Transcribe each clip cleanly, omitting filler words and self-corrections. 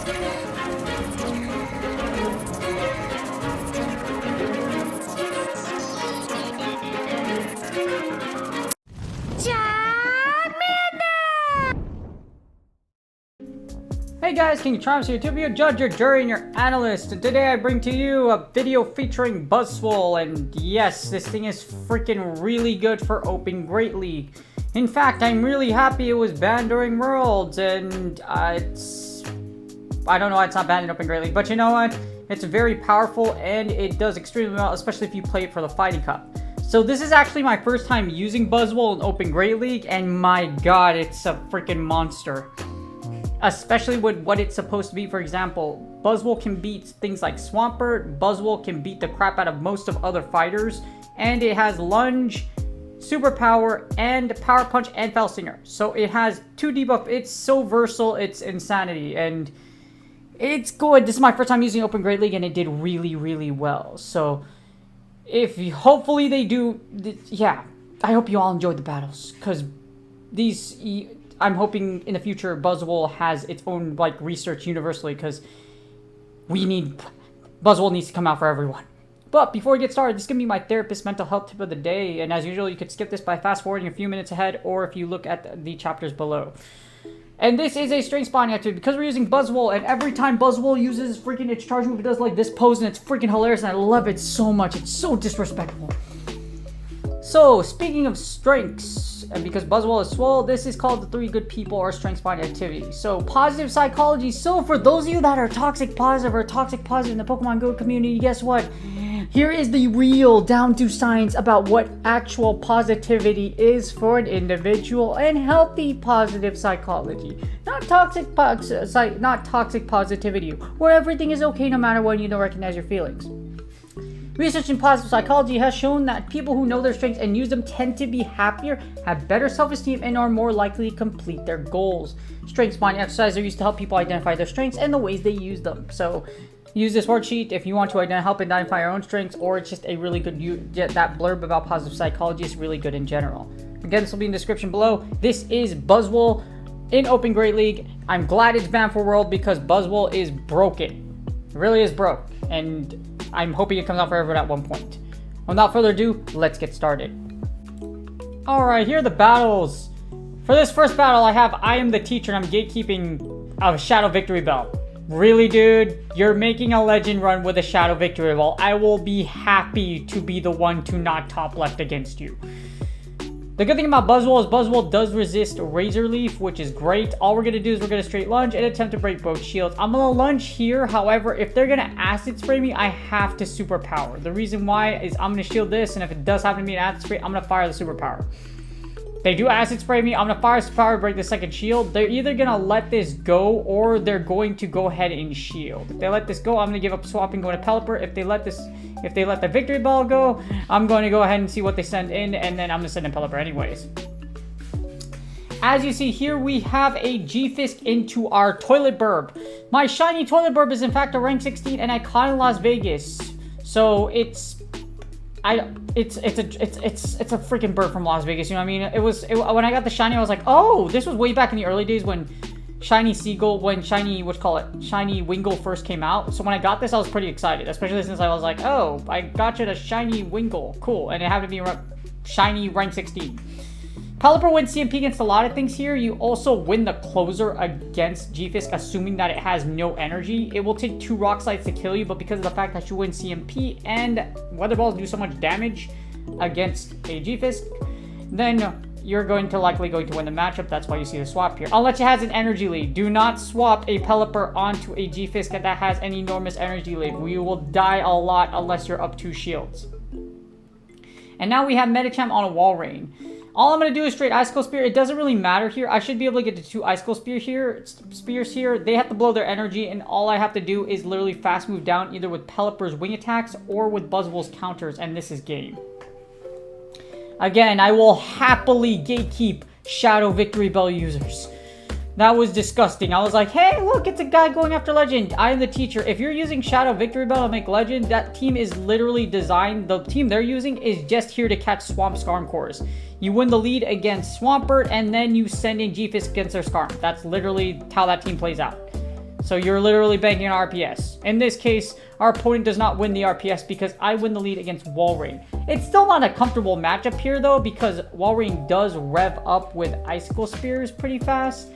Hey guys, King Charms here to be your judge, your jury, and your analyst. And today I bring to you a video featuring Buzzwole. And yes, this thing is freaking really good for Open Great League. In fact, I'm really happy it was banned during Worlds. And I don't know why it's not banned in Open Great League. But you know what? It's very powerful and it does extremely well, especially if you play it for the Fighting Cup. So this is actually my first time using Buzzwole in Open Great League. And my god, it's a freaking monster. Especially with what it's supposed to be. For example, Buzzwole can beat things like Swampert. Buzzwole can beat the crap out of most of other fighters. And it has Lunge, Superpower, and Power Punch and Fell Stinger. So it has 2 debuff. It's so versatile. It's insanity. And it's good. This is my first time using Open Great League and it did really, really well. So hopefully they do. Yeah, I hope you all enjoyed the battles. Because I'm hoping in the future Buzzwole has its own like research universally, because Buzzwole needs to come out for everyone. But before we get started, this is going to be my therapist mental health tip of the day, and as usual you could skip this by fast forwarding a few minutes ahead, or if you look at the chapters below. And this is a strength spawning activity because we're using Buzzwole, and every time Buzzwole uses its charge move, it does like this pose, and it's freaking hilarious, and I love it so much. It's so disrespectful. So, speaking of strengths, and because Buzzwole is swole, this is called the 3 good people or strength spawning activity. So, positive psychology. So, for those of you that are toxic positive or toxic positive in the Pokemon Go community, guess what? Here is the real down to science about what actual positivity is for an individual and healthy positive psychology. Not toxic positivity, where everything is okay no matter what, you don't recognize your feelings. Research in positive psychology has shown that people who know their strengths and use them tend to be happier, have better self-esteem, and are more likely to complete their goals. Strength spawning exercises are used to help people identify their strengths and the ways they use them. So use this worksheet if you want to help identify your own strengths, or it's just a really good, that blurb about positive psychology is really good in general. Again, this will be in the description below. This is Buzzwole in Open Great League. I'm glad it's banned for World because Buzzwole is broken. It really is broke. And I'm hoping it comes out for everyone at one point. Without further ado, let's get started. Alright, here are the battles. For this first battle, I am the teacher and I'm gatekeeping of Shadow Victreebel. Really, dude? You're making a legend run with a Shadow Victreebel. I will be happy to be the one to not top left against you. The good thing about Buzzwole is Buzzwole does resist Razor Leaf, which is great. All we're going to do is we're going to straight lunge and attempt to break both shields. I'm going to lunge here. However, if they're going to acid spray me, I have to superpower. The reason why is I'm going to shield this, and if it does happen to be an acid spray, I'm going to fire the superpower. They do acid spray me, I'm going to fire superpower to break the second shield. They're either going to let this go or they're going to go ahead and shield. If they let this go, I'm going to give up swap and go to Pelipper. If they let the Victreebel go, I'm going to go ahead and see what they send in, and then I'm going to send in Pelipper anyways. As you see here, we have a G-Fisk into our Toilet Burb. My shiny Toilet Burb is in fact a rank 16 and I caught in Las Vegas. So it's a freaking bird from Las Vegas, you know what I mean? When I got the shiny, I was like, oh, this was way back in the early days when Shiny Wingull first came out. So when I got this, I was pretty excited, especially since I was like, oh, I got you the Shiny Wingull, cool, and it happened to be shiny rank 16. Pelipper wins CMP against a lot of things here. You also win the closer against G-Fisk, assuming that it has no energy. It will take 2 rock slides to kill you, but because of the fact that you win CMP and Weather Balls do so much damage against a G-Fisk, then you're likely going to win the matchup. That's why you see the swap here. Unless it has an energy lead. Do not swap a Pelipper onto a G-Fisk that has an enormous energy lead. We will die a lot unless you're up 2 shields. And now we have Medicham on a Walrein. All I'm going to do is straight Icicle Spear. It doesn't really matter here. I should be able to get to 2 Icicle Spears here. They have to blow their energy, and all I have to do is literally fast move down either with Pelipper's wing attacks or with Buzzwole's counters, and this is game. Again, I will happily gatekeep Shadow Victreebel users. That was disgusting. I was like, hey, look, it's a guy going after Legend. I am the teacher. If you're using Shadow Victreebel to make Legend, that team is literally designed, the team they're using is just here to catch Swamp Scarm cores. You win the lead against Swampert, and then you send in G-Fisk against their Scarm. That's literally how that team plays out. So you're literally banking on RPS. In this case, our opponent does not win the RPS because I win the lead against Walrein. It's still not a comfortable matchup here though, because Walrein does rev up with Icicle Spears pretty fast.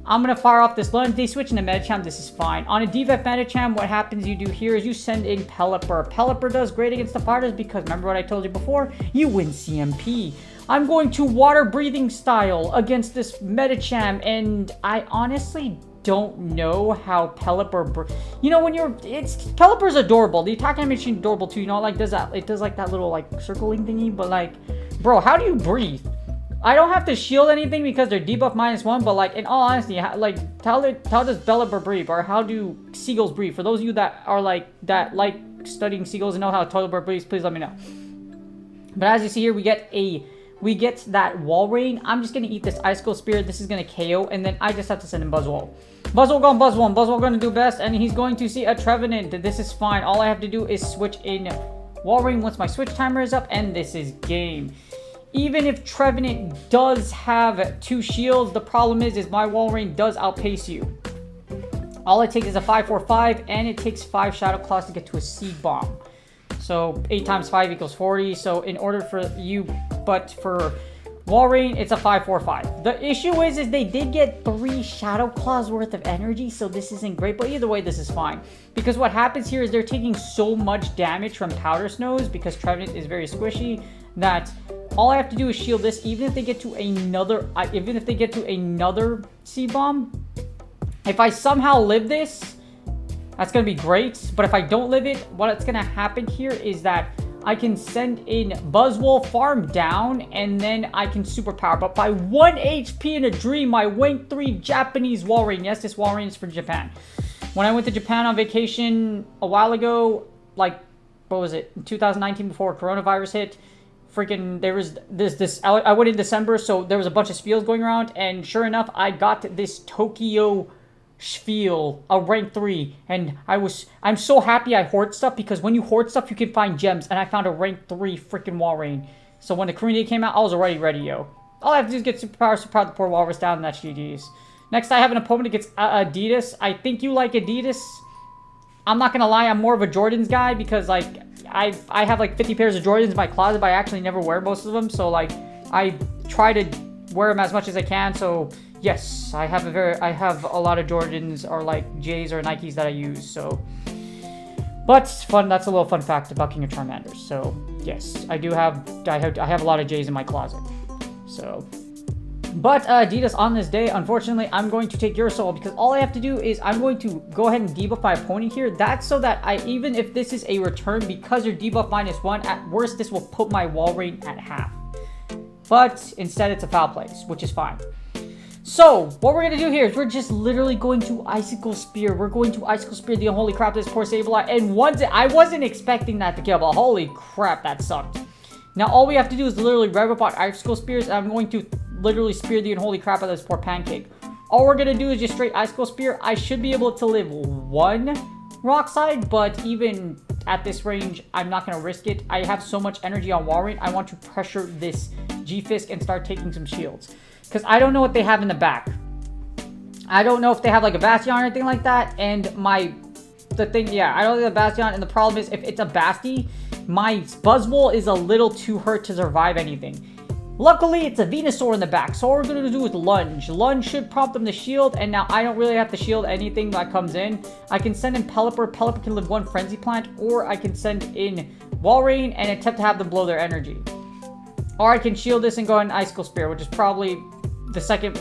I'm going to fire off this lunge. They switch into Medicham. This is fine. On a DVF Medicham, what happens you do here is you send in Pelipper. Pelipper does great against the fighters because remember what I told you before? You win CMP. I'm going to Water Breathing Style against this Medicham, and I honestly don't know how Pelipper, you know, when Pelipper's adorable. The attack animation is adorable too, you know, like it does like that little like circling thingy, but like, bro, how do you breathe? I don't have to shield anything because they're debuff -1, but like in all honesty, like how does Pelipper breathe, or how do seagulls breathe? For those of you that are like studying seagulls and know how Pelipper breathes, please let me know. But as you see here, we get that Walrein. I'm just gonna eat this Icicle Spear. This is gonna KO, and then I just have to send in Buzzwole. Buzzwole going Buzzwole. Buzzwole gonna do best, and he's going to see a Trevenant. This is fine. All I have to do is switch in Walrein once my switch timer is up, and this is game. Even if Trevenant does have 2 shields, the problem is my Walrein does outpace you. All it takes is a 5-4-5, and it takes 5 Shadow Claws to get to a Seed Bomb. So 8 times 5 equals 40. So in order for you, but for Walrein, it's a 5-4-5. The issue is they did get 3 Shadow Claws worth of energy, so this isn't great. But either way, this is fine. Because what happens here is they're taking so much damage from Powder Snows, because Trevenant is very squishy, that all I have to do is shield this. Even if they get to another Seed Bomb, if I somehow live this, that's going to be great. But if I don't live it, what's going to happen here is that I can send in Buzzwole, farm down, and then I can superpower. But by 1 HP in a dream, my Rank 3 Japanese Walrein. Yes, this Walrein is for Japan. When I went to Japan on vacation a while ago, like, what was it, in 2019 before coronavirus hit, freaking, there was this, I went in December, so there was a bunch of spiels going around, and sure enough, I got this Tokyo spiel, a rank 3, and I'm so happy I hoard stuff, because when you hoard stuff, you can find gems, and I found a rank 3 freaking Walrein. So when the Korean Day came out, I was already ready, yo. All I have to do is get superpower, the poor Walrus down, and that's GG's. Next, I have an opponent against Adidas. I think you like Adidas. I'm not gonna lie, I'm more of a Jordans guy, because like I have like 50 pairs of Jordans in my closet, but I actually never wear most of them. So like I try to wear them as much as I can. So yes, I have a lot of Jordans or like J's or Nikes that I use. So, but fun. That's a little fun fact about King of Charmanders. So yes, I have a lot of J's in my closet. So. But Adidas on this day, unfortunately, I'm going to take your soul, because all I have to do is I'm going to go ahead and debuff my opponent here. That's so that even if this is a return, because you're debuff -1, at worst, this will put my Walrein at half. But instead, it's a foul place, which is fine. So, what we're going to do here is we're just literally going to Icicle Spear. We're going to Icicle Spear the unholy crap this poor Sableye. And once I wasn't expecting that to kill, but holy crap, that sucked. Now, all we have to do is literally rev up on Icicle Spears, and I'm going to literally spear the unholy crap out of this poor Pancake. All we're gonna do is just straight Icicle Spear. I should be able to live 1 Rock Slide, but even at this range, I'm not gonna risk it. I have so much energy on Walrein. I want to pressure this G-Fisk and start taking some shields, because I don't know what they have in the back. I don't know if they have like a Bastion or anything like that. And I don't have a Bastion, and the problem is if it's a Basti, my Buzzwole is a little too hurt to survive anything. Luckily, it's a Venusaur in the back, so all we're going to do is lunge. Lunge should prompt them to shield, and now I don't really have to shield anything that comes in. I can send in Pelipper. Pelipper can live 1 Frenzy Plant, or I can send in Walrein and attempt to have them blow their energy. Or I can shield this and go in Icicle Spear, which is probably the second.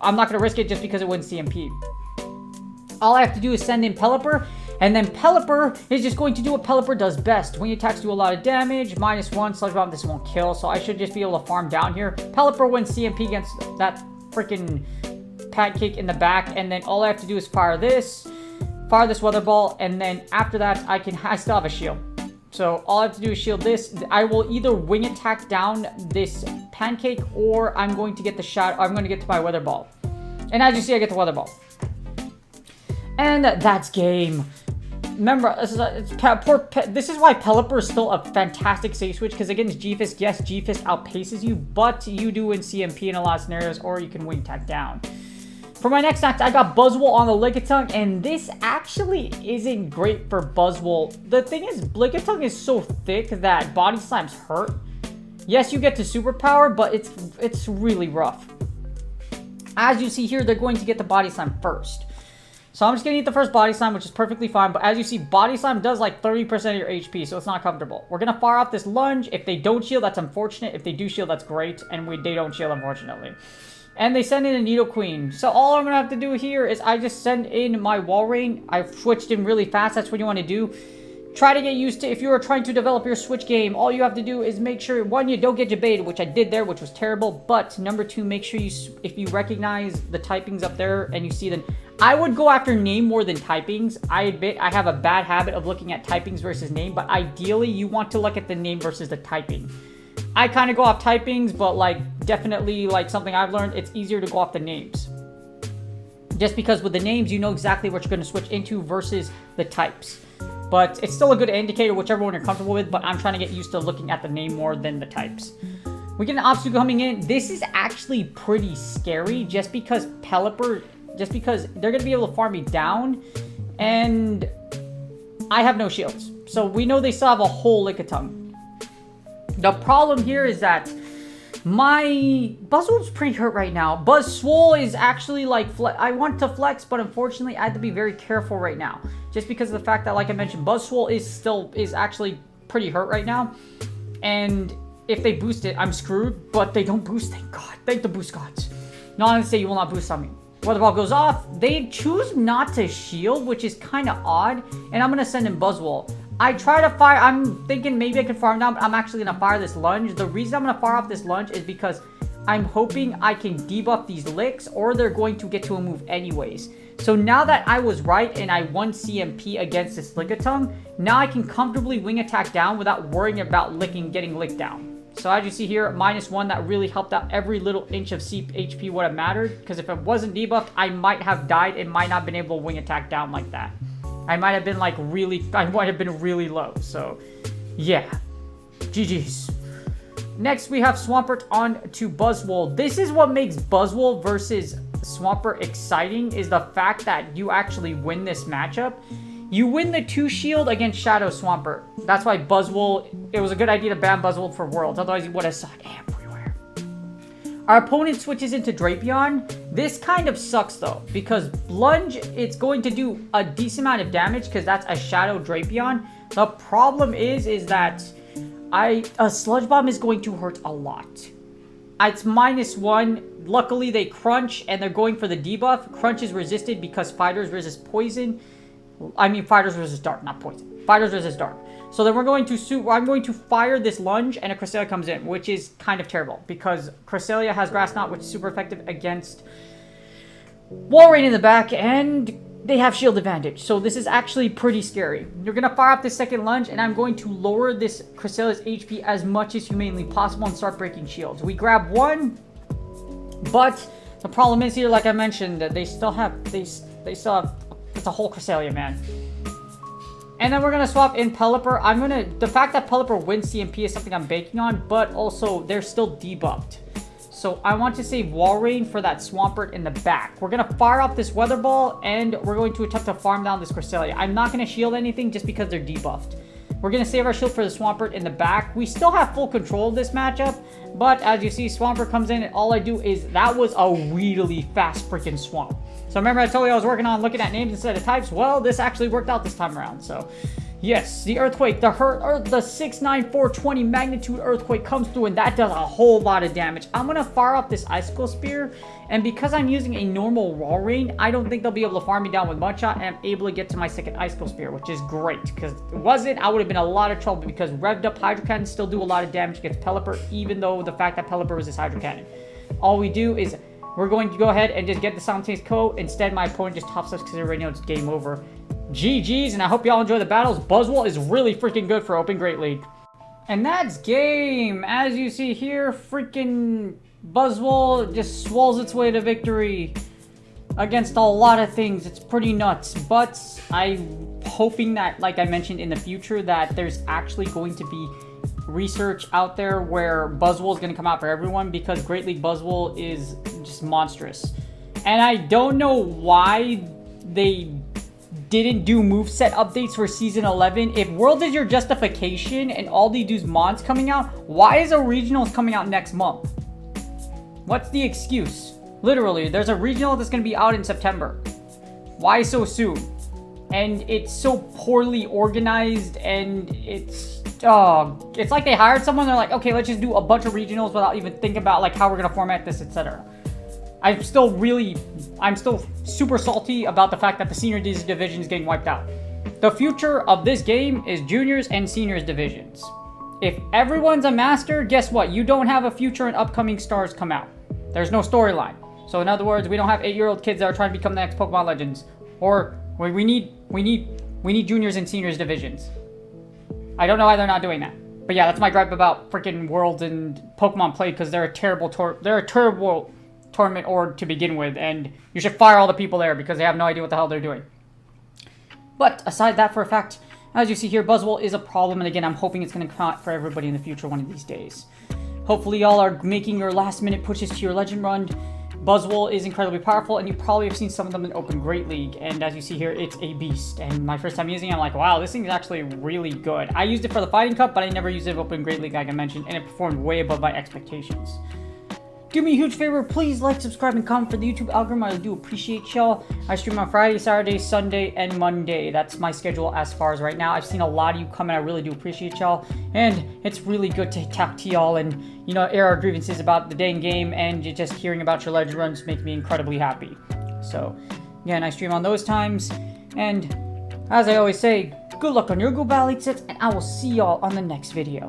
I'm not going to risk it just because it wouldn't CMP. All I have to do is send in Pelipper, and then Pelipper is just going to do what Pelipper does best. When he attacks, do a lot of damage. -1, Sludge Bomb, this won't kill, so I should just be able to farm down here. Pelipper wins CMP against that freaking Pancake in the back, and then all I have to do is fire this Weather Ball, and then after that, I still have a shield. So all I have to do is shield this. I will either wing attack down this Pancake, or I'm going to get the shot. I'm going to get to my Weather Ball. And as you see, I get the Weather Ball. And that's game. Remember, this is why Pelipper is still a fantastic safe switch, because against G-Fisk, yes, G-Fisk outpaces you, but you do win CMP in a lot of scenarios, or you can wing attack down. For my next act, I got Buzzwole on the Lickitung, and this actually isn't great for Buzzwole. The thing is, Lickitung is so thick that Body Slams hurt. Yes, you get to Superpower, but it's really rough. As you see here, they're going to get the Body Slam first. So I'm just going to eat the first Body Slam, which is perfectly fine. But as you see, Body Slam does like 30% of your HP, so it's not comfortable. We're going to fire off this Lunge. If they don't shield, that's unfortunate. If they do shield, that's great. And they don't shield, unfortunately. And they send in a Nidoqueen. So all I'm going to have to do here is I just send in my Walrein. I've switched in really fast. That's what you want to do. Try to get used to, if you are trying to develop your Switch game, all you have to do is make sure, one, you don't get debated, which I did there, which was terrible. But number two, make sure if you recognize the typings up there and you see them. I would go after name more than typings. I admit I have a bad habit of looking at typings versus name, but ideally you want to look at the name versus the typing. I kind of go off typings, but like definitely like something I've learned, it's easier to go off the names. Just because with the names, you know exactly what you're going to switch into versus the types. But it's still a good indicator, whichever one you're comfortable with, but I'm trying to get used to looking at the name more than the types. We get an obstacle coming in. This is actually pretty scary just because Pelipper, just because they're going to be able to farm me down, and I have no shields. So we know they still have a whole Lickitung. The problem here is that my Buzzwole's pretty hurt right now. Buzzwole is actually like, I want to flex, but unfortunately I have to be very careful right now. Just because of the fact that, like I mentioned, Buzzwole is actually pretty hurt right now. And if they boost it, I'm screwed. But they don't boost, thank God. Thank the boost gods. Not gonna say you will not boost on me. Weather Ball goes off. They choose not to shield, which is kind of odd. And I'm gonna send in Buzzwole. I try to fire, I'm thinking maybe I can farm down, but I'm actually going to fire this Lunge. The reason I'm going to fire off this Lunge is because I'm hoping I can debuff these licks, or they're going to get to a move anyways. So now that I was right and I won CMP against this Lickitung, now I can comfortably wing attack down without worrying about getting licked down. So as you see here, -1, that really helped out. Every little inch of HP would have mattered, because if it wasn't debuffed, I might have died and might not have been able to wing attack down like that. I might have been like really low. So yeah, GG's. Next we have Swampert on to Buzzwole. This is what makes Buzzwole versus Swampert exciting, is the fact that you actually win this matchup. You win the 2 shield against Shadow Swampert. That's why Buzzwole, it was a good idea to ban Buzzwole for Worlds, otherwise you would have saw it everywhere. Our opponent switches into Drapion. This kind of sucks though, because Lunge, it's going to do a decent amount of damage because that's a Shadow Drapion. The problem is that a Sludge Bomb is going to hurt a lot. It's -1. Luckily they crunch and they're going for the debuff. Crunch is resisted because fighters resist poison. I mean fighters resist dark, not poison. Fighters resist dark. So then I'm going to fire this Lunge, and a Cresselia comes in, which is kind of terrible because Cresselia has Grass Knot, which is super effective against Walrein in the back, and they have shield advantage. So this is actually pretty scary. You're going to fire off this second Lunge, and I'm going to lower this Cresselia's HP as much as humanly possible and start breaking shields. We grab 1, but the problem is here, like I mentioned, that they still have, it's a whole Cresselia, man. And then we're going to swap in Pelipper. The fact that Pelipper wins CMP is something I'm banking on, but also they're still debuffed. So I want to save Walrein for that Swampert in the back. We're going to fire off this Weather Ball, and we're going to attempt to farm down this Cresselia. I'm not going to shield anything just because they're debuffed. We're going to save our shield for the Swampert in the back. We still have full control of this matchup, but as you see, Swampert comes in, and all I do is, that was a really fast freaking swamp. So remember I told you I was working on looking at names instead of types? Well, this actually worked out this time around. So yes, the Earthquake, the 69420 magnitude Earthquake comes through, and that does a whole lot of damage. I'm going to fire off this Icicle Spear, and because I'm using a normal Walrein, I don't think they'll be able to farm me down with Mudshot, and I'm able to get to my second Icicle Spear, which is great, because if it wasn't, I would have been in a lot of trouble, because revved up Hydro Cannon still do a lot of damage against Pelipper, even though the fact that Pelipper was this Hydro Cannon. All we do is, we're going to go ahead and just get the Simultaneous KO. Instead, my opponent just tops us because they already know it's game over. GG's, and I hope y'all enjoy the battles. Buzzwole is really freaking good for Open Great League. And that's game. As you see here, freaking Buzzwole just swells its way to victory against a lot of things. It's pretty nuts, but I'm hoping that, like I mentioned in the future, that there's actually going to be research out there where Buzzwole is going to come out for everyone, because Great League Buzzwole is just monstrous. And I don't know why they didn't do moveset updates for Season 11. If World is your justification and all they do is mods coming out, why is a regionals coming out next month? What's the excuse? Literally, there's a regional that's going to be out in September. Why so soon? And it's so poorly organized, and it's like they hired someone, they're like, okay, let's just do a bunch of regionals without even thinking about like how we're going to format this, etc. I'm still super salty about the fact that the senior division is getting wiped out. The future of this game is juniors and seniors divisions. If everyone's a master, guess what? You don't have a future and upcoming stars come out. There's no storyline. So in other words, we don't have 8-year-old kids that are trying to become the next Pokemon Legends. Or we need juniors and seniors divisions. I don't know why they're not doing that. But yeah, that's my gripe about freaking Worlds and Pokemon Play, because they're a terrible tournament org to begin with, and you should fire all the people there because they have no idea what the hell they're doing. But aside that, for a fact, as you see here, Buzzwole is a problem, and again, I'm hoping it's going to come out for everybody in the future one of these days. Hopefully y'all are making your last minute pushes to your legend run. Buzzwole is incredibly powerful, and you probably have seen some of them in Open Great League, and as you see here, it's a beast. And my first time using it, I'm like, wow, this thing is actually really good. I used it for the Fighting Cup, but I never used it in Open Great League, like I mentioned, and it performed way above my expectations. Do me a huge favor, please like, subscribe, and comment for the YouTube algorithm. I do appreciate y'all. I stream on Friday, Saturday, Sunday, and Monday. That's my schedule as far as right now. I've seen a lot of you come, and I really do appreciate y'all. And it's really good to talk to y'all and, you know, air our grievances about the dang game, and just hearing about your legend runs make me incredibly happy. So, again, I stream on those times. And, as I always say, good luck on your Go Battle sets, and I will see y'all on the next video.